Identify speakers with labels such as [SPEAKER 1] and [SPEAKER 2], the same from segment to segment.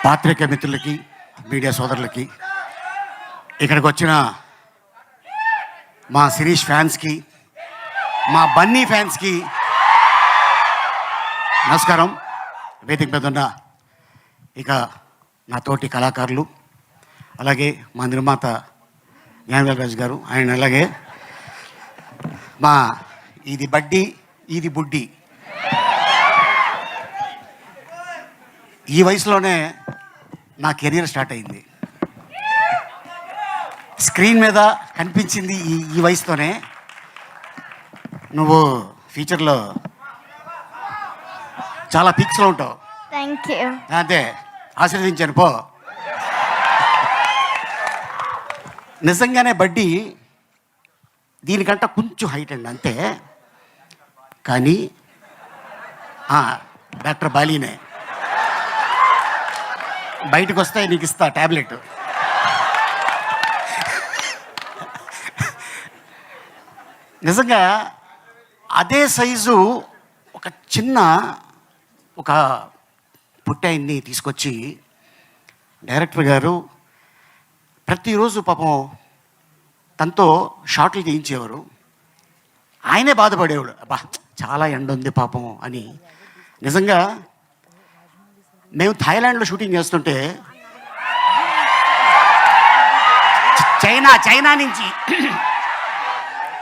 [SPEAKER 1] పాత్రికేయ మిత్రులకి, మీడియా సోదరులకి, ఇక్కడికి వచ్చిన మా శిరీష్ ఫ్యాన్స్కి, మా బన్నీ ఫ్యాన్స్కి నమస్కారం. వేదిక మీద ఉన్న ఇక నా తోటి కళాకారులు, అలాగే మా నిర్మాత జ్ఞానవేల్ గారు, ఆయన అలాగే మా ఇది బడ్డీ ఇది బుడ్డి, ఈ వయసులోనే నా కెరీర్ స్టార్ట్ అయింది. స్క్రీన్ మీద కనిపించింది ఈ వయసుతోనే. నువ్వు ఫ్యూచర్లో చాలా పీక్స్లో ఉంటావు.
[SPEAKER 2] Thank you.
[SPEAKER 1] అంతే, ఆశీర్వదించాను పో. నిజంగానే బడ్డీ దీనికంటే కొంచెం హైట్ అండి అంతే, కానీ డాక్టర్ బాలీనే బయటకు వస్తాయి, నీకు ఇస్తా ట్యాబ్లెట్. నిజంగా అదే సైజు ఒక చిన్న ఒక పుట్టాయిని తీసుకొచ్చి డైరెక్టర్ గారు ప్రతిరోజు పాపం తనతో షార్ట్లు చేయించేవారు. ఆయనే బాధపడేవాడు, అబ్బా చాలా ఎండ ఉంది పాపం అని. నిజంగా మేము థాయిలాండ్లో షూటింగ్ చేస్తుంటే చైనా నుంచి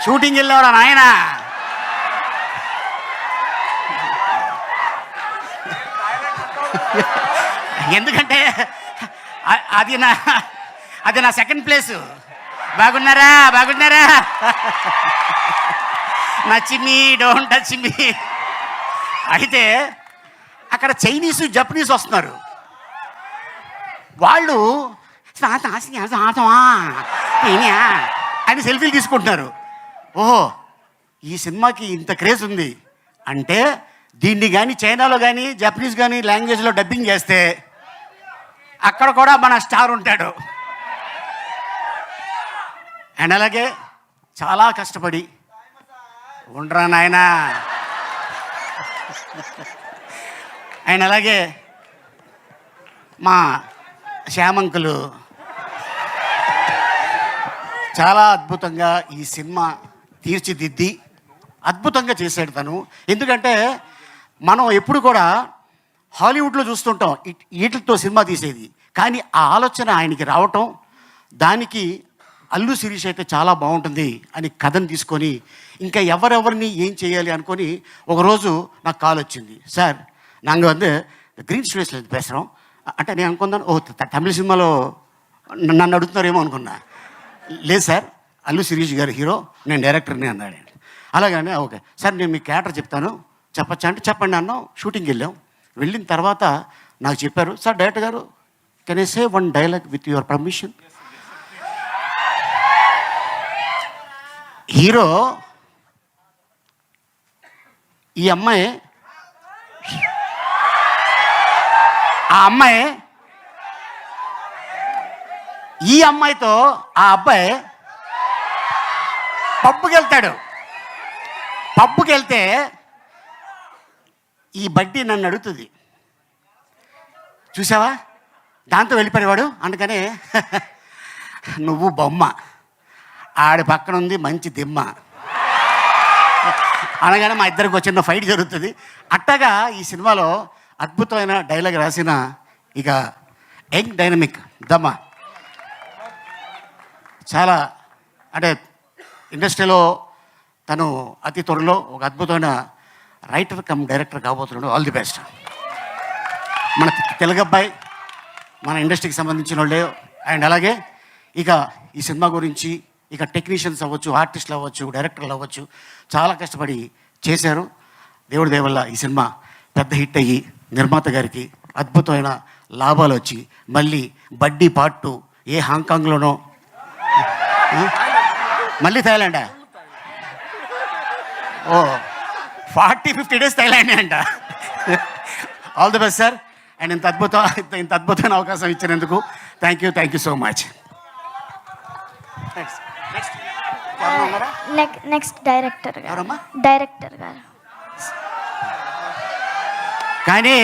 [SPEAKER 1] షూటింగ్ వెళ్ళేవాడు నాయన. ఎందుకంటే అది నా సెకండ్ ప్లేసు. బాగున్నారా నచ్చిమి డోంట్ టచ్ మీ. అయితే అక్కడ చైనీసు జపనీస్ వస్తున్నారు. వాళ్ళు అని సెల్ఫీలు తీసుకుంటున్నారు. ఓహో, ఈ సినిమాకి ఇంత క్రేజ్ ఉంది అంటే దీన్ని కానీ చైనాలో కానీ జపనీస్ కానీ లాంగ్వేజ్లో డబ్బింగ్ చేస్తే అక్కడ కూడా మన స్టార్ ఉంటాడు. అండ్ అలాగే చాలా కష్టపడి ఉండరా నాయనా. అండ్ అలాగే మా శ్యామంకులు చాలా అద్భుతంగా ఈ సినిమా తీర్చిదిద్ది అద్భుతంగా చేశాడు తను. ఎందుకంటే మనం ఎప్పుడు కూడా హాలీవుడ్లో చూస్తుంటాం వీటితో సినిమా తీసేది, కానీ ఆ ఆలోచన ఆయనకి రావటం, దానికి అల్లు శిరీష్ అయితే చాలా బాగుంటుంది అని కథను తీసుకొని ఇంకా ఎవరెవరిని ఏం చేయాలి అనుకొని ఒకరోజు నాకు కాల్ వచ్చింది. సార్ நாங்கள் வந்து గ్రీన్ స్టూడియోస్లో பேசுகிறோம் అంటే నేను అనుకున్నాను, ఓ తమిళ సినిమాలో నన్ను అడుగుతున్నారేమో అనుకున్నా. లేదు సార్, అల్లు శిరీష్ గారు హీరో, నేను డైరెక్టర్ని అన్నాడు. అలాగనే ఓకే సార్, నేను మీ క్యారెక్టర్ చెప్తాను, చెప్పచ్చా అంటే చెప్పండి అన్నాం. షూటింగ్కి వెళ్ళిన తర్వాత నాకు చెప్పారు, సార్ డైరెక్టర్ గారు can I say one dialogue with your permission. Hero ఈ అమ్మాయి, ఆ అమ్మాయి ఈ అమ్మాయితో ఆ అబ్బాయి పబ్బుకి వెళ్తాడు. పబ్బుకి వెళ్తే ఈ బడ్డీ నన్ను అడుగుతుంది, చూసావా దాంతో వెళ్ళిపోయేవాడు. అందుకనే నువ్వు బొమ్మ, ఆడి పక్కన ఉంది మంచి దిమ్మ అనగానే మా ఇద్దరికి వచ్చిన ఫైట్ జరుగుతుంది. అట్టగా ఈ సినిమాలో అద్భుతమైన డైలాగ్ రాసిన ఇక యంగ్ డైనమిక్ దమ్మ, చాలా అంటే ఇండస్ట్రీలో తను అతి త్వరలో ఒక అద్భుతమైన రైటర్ కమ్ డైరెక్టర్ కాబోతున్నాడు. All the best. మన తెలుగు అబ్బాయి, మన ఇండస్ట్రీకి సంబంధించిన వాళ్ళే. అండ్ అలాగే ఇక ఈ సినిమా గురించి ఇక టెక్నీషియన్స్ అవ్వచ్చు, ఆర్టిస్టులు అవ్వచ్చు, డైరెక్టర్లు అవ్వచ్చు, చాలా కష్టపడి చేశారు. దేవుడి దయ వల్ల ఈ సినిమా పెద్ద హిట్ అయ్యి నిర్మాత గారికి అద్భుతమైన లాభాలు వచ్చి మళ్ళీ బడ్డీ పార్ట్ 2 ఏ హాంకాంగ్లోనో, మళ్ళీ థాయిలాండా, ఓ 40-50 days థాయిలాండ్ అంట. All the best sir. And ఇంత అద్భుతమైన అవకాశం ఇచ్చినందుకు thank you so much.
[SPEAKER 2] Next director గారు
[SPEAKER 1] కానీ